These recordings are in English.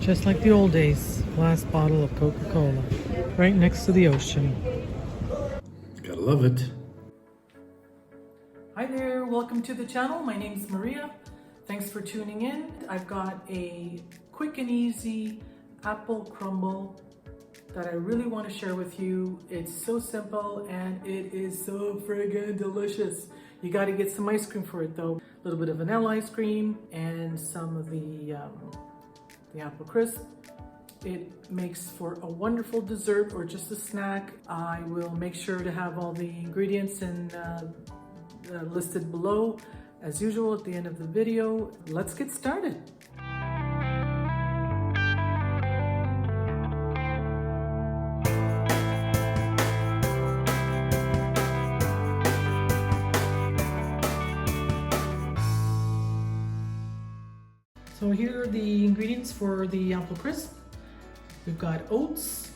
Just like the old days, last bottle of Coca-Cola, right next to the ocean. Gotta love it. Hi there, welcome to the channel. My name's Maria. Thanks for tuning in. I've got a quick and easy apple crumble that I really want to share with you. It's so simple and it is so friggin' delicious. You got to get some ice cream for it though. A little bit of vanilla ice cream and some of the apple crisp. It makes for a wonderful dessert or just a snack. I will make sure to have all the ingredients listed below as usual at the end of the video. Let's get started. So here are the ingredients for the apple crisp. We've got oats,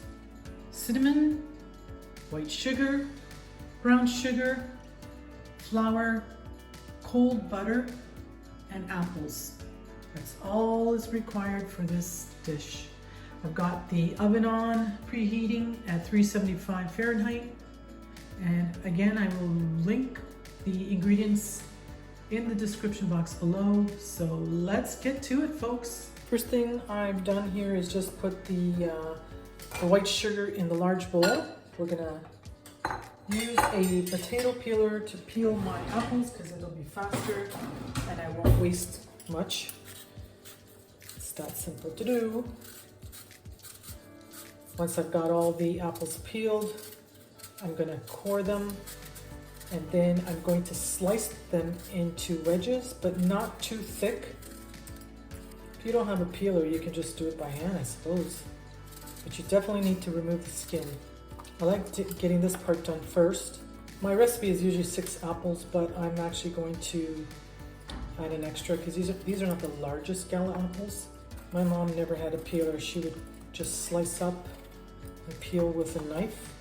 cinnamon, white sugar, brown sugar, flour, cold butter, and apples. That's all is required for this dish. I've got the oven on, preheating at 375 Fahrenheit. And again, I will link the ingredients in the description box below. So let's get to it, folks. First thing I've done here is just put the white sugar in the large bowl. We're gonna use a potato peeler to peel my apples because it'll be faster and I won't waste much. It's that simple to do. Once I've got all the apples peeled, I'm gonna core them. And then I'm going to slice them into wedges, but not too thick. If you don't have a peeler, you can just do it by hand, I suppose. But you definitely need to remove the skin. I like getting this part done first. My recipe is usually 6 apples, but I'm actually going to add an extra because these are not the largest Gala apples. My mom never had a peeler. She would just slice up and peel with a knife.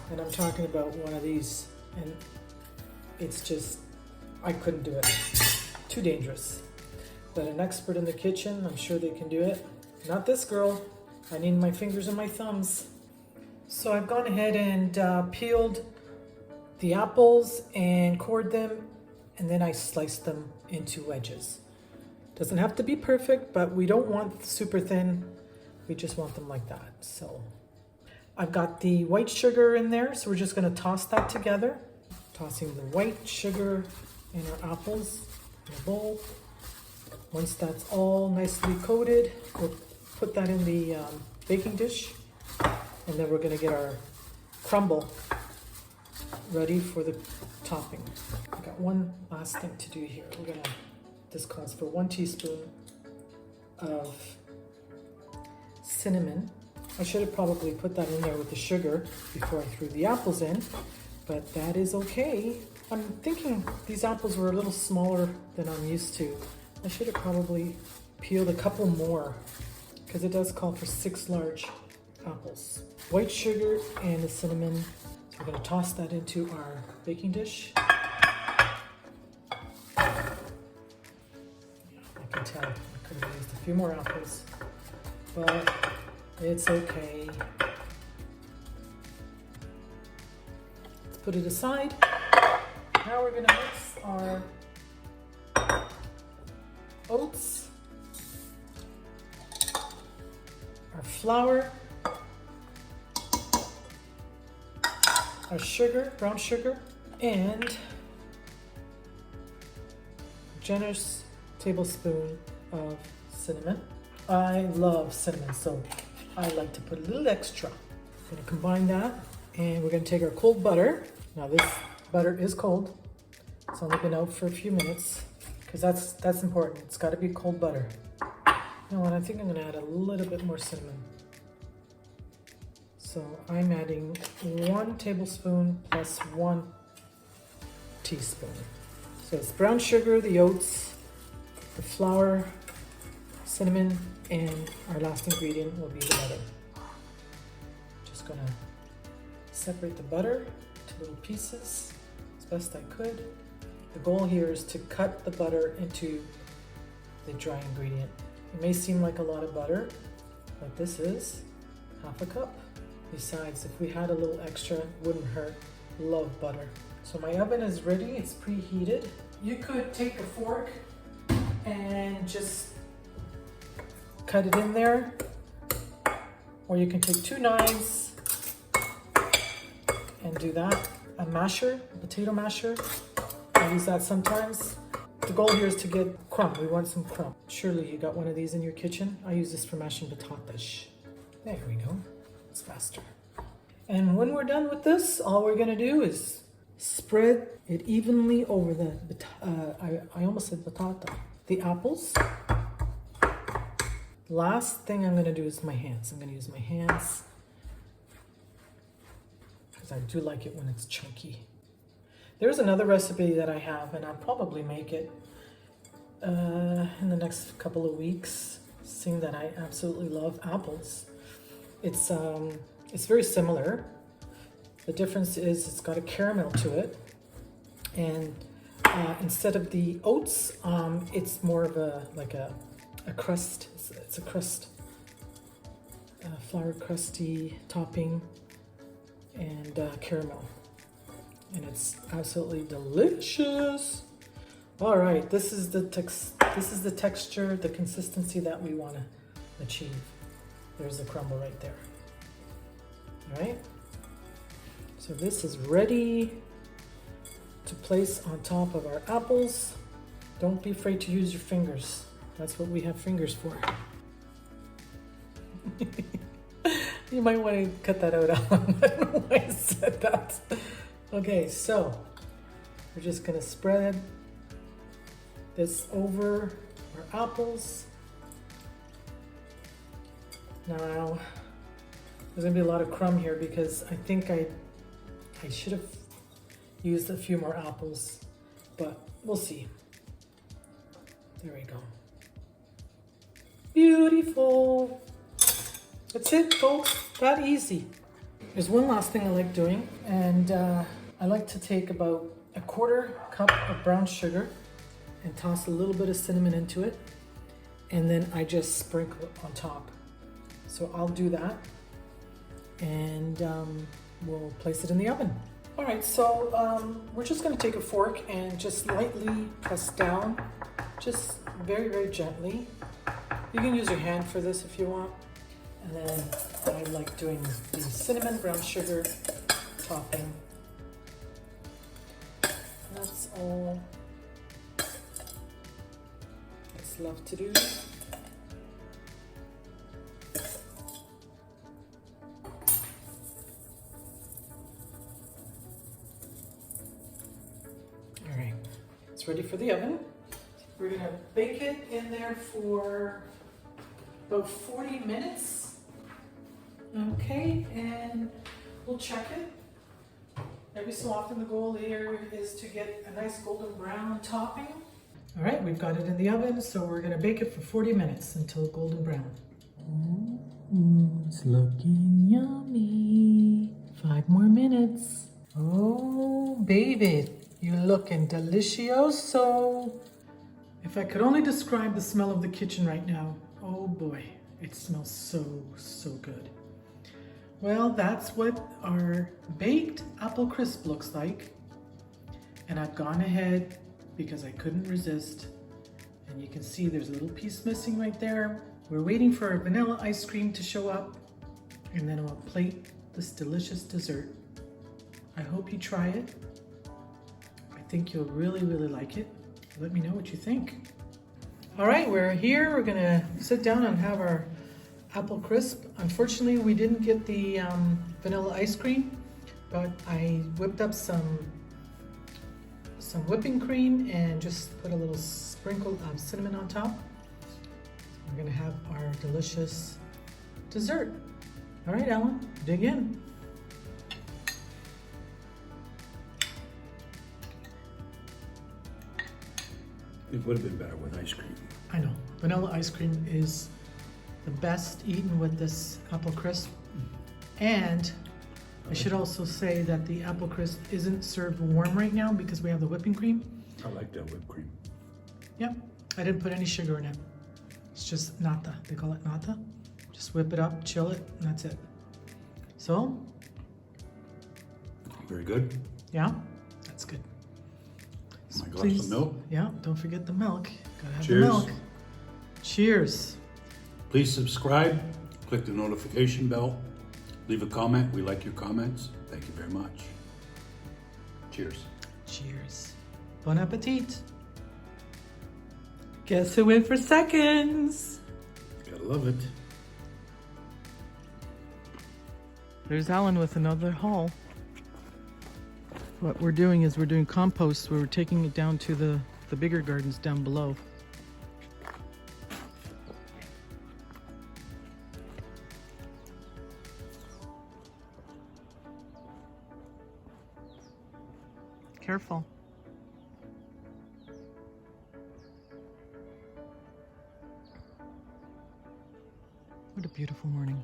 And I'm talking about one of these. And it's just, I couldn't do it. Too dangerous. But an expert in the kitchen, I'm sure they can do it. Not this girl. I need my fingers and my thumbs. So I've gone ahead and peeled the apples and cored them, and then I sliced them into wedges. Doesn't have to be perfect, but we don't want super thin. We just want them like that. So I've got the white sugar in there, so we're just going to toss that together. Tossing the white sugar and our apples in a bowl. Once that's all nicely coated, we'll put that in the baking dish, and then we're going to get our crumble ready for the topping. I've got one last thing to do here. This calls for 1 teaspoon of cinnamon. I should have probably put that in there with the sugar before I threw the apples in, but that is okay. I'm thinking these apples were a little smaller than I'm used to. I should have probably peeled a couple more because it does call for 6 large apples. White sugar and the cinnamon. So we're going to toss that into our baking dish. I can tell I could have used a few more apples, but it's okay. Let's put it aside. Now we're going to mix our oats, our flour, our sugar, brown sugar, and a generous tablespoon of cinnamon. I love cinnamon, so I like to put a little extra. I'm going to combine that, and we're going to take our cold butter. Now this butter is cold. It's only been out for a few minutes because that's important. It's got to be cold butter. You know what? I think I'm going to add a little bit more cinnamon. So I'm adding 1 tablespoon plus 1 teaspoon. So it's brown sugar, the oats, the flour, cinnamon, and our last ingredient will be the butter. Just gonna separate the butter into little pieces as best I could. The goal here is to cut the butter into the dry ingredient. It may seem like a lot of butter, but this is half a cup. Besides, if we had a little extra, it wouldn't hurt. Love butter. So my oven is ready, it's preheated. You could take a fork and just cut it in there, or you can take 2 knives and do that. A masher, a potato masher, I use that sometimes. The goal here is to get crumb. We want some crumb. Surely you got one of these in your kitchen. I use this for mashing patatas. There we go. It's faster. And when we're done with this, all we're gonna do is spread it evenly over the, I almost said batata, the apples. Last thing I'm gonna do is my hands. I'm gonna use my hands because I do like it when it's chunky. There's another recipe that I have, and I'll probably make it in the next couple of weeks, seeing that I absolutely love apples. It's very similar. The difference is it's got a caramel to it, and instead of the oats, it's more of a crust. It's a crust, flour crusty topping, and caramel, and it's absolutely delicious. All right, this is the texture, the consistency that we want to achieve. There's the crumble right there. All right, so this is ready to place on top of our apples. Don't be afraid to use your fingers. That's what we have fingers for. You might want to cut that out, Alan. I don't know why I said that. Okay, so we're just gonna spread this over our apples. Now, there's gonna be a lot of crumb here because I think I should have used a few more apples, but we'll see. There we go. Beautiful. That's it, folks. That easy. There's one last thing I like doing, and I like to take about a 1/4 cup of brown sugar and toss a little bit of cinnamon into it, and then I just sprinkle it on top. So I'll do that, and we'll place it in the oven. All right, so we're just gonna take a fork and just lightly press down, just very, very gently. You can use your hand for this if you want. And then I like doing the cinnamon brown sugar topping. That's all I just love to do. All right, it's ready for the oven. We're gonna bake it in there for about 40 minutes. Okay, and we'll check it. Every so often the goal here is to get a nice golden brown topping. All right, we've got it in the oven, so we're gonna bake it for 40 minutes until golden brown. It's looking yummy. 5 more minutes. Oh, baby, you're looking delicioso. If I could only describe the smell of the kitchen right now, oh boy, it smells so, so good. Well, that's what our baked apple crisp looks like. And I've gone ahead because I couldn't resist. And you can see there's a little piece missing right there. We're waiting for our vanilla ice cream to show up, and then I'll plate this delicious dessert. I hope you try it. I think you'll really, really like it. Let me know what you think. All right, we're here. We're gonna sit down and have our apple crisp. Unfortunately, we didn't get the vanilla ice cream, but I whipped up some whipping cream and just put a little sprinkle of cinnamon on top. We're gonna have our delicious dessert. All right, Alan, dig in. It would have been better with ice cream. I know, vanilla ice cream is the best eaten with this apple crisp. And I should also say that the apple crisp isn't served warm right now because we have the whipping cream. I like that whipped cream. Yep, I didn't put any sugar in it. It's just nata. They call it nata. Just whip it up, chill it, and that's it. So, Very good. yeah, that's good. My glass of milk. Yeah, don't forget the milk. Gotta have Cheers. the milk. Cheers. Please subscribe, click the notification bell, leave a comment. We like your comments. Thank you very much. Cheers. Cheers. Bon appetit. Guess who went for seconds? Gotta love it. There's Alan with another haul. What we're doing is we're doing compost. We're taking it down to the bigger gardens down below. Careful. What a beautiful morning.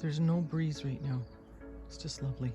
There's no breeze right now. It's just lovely.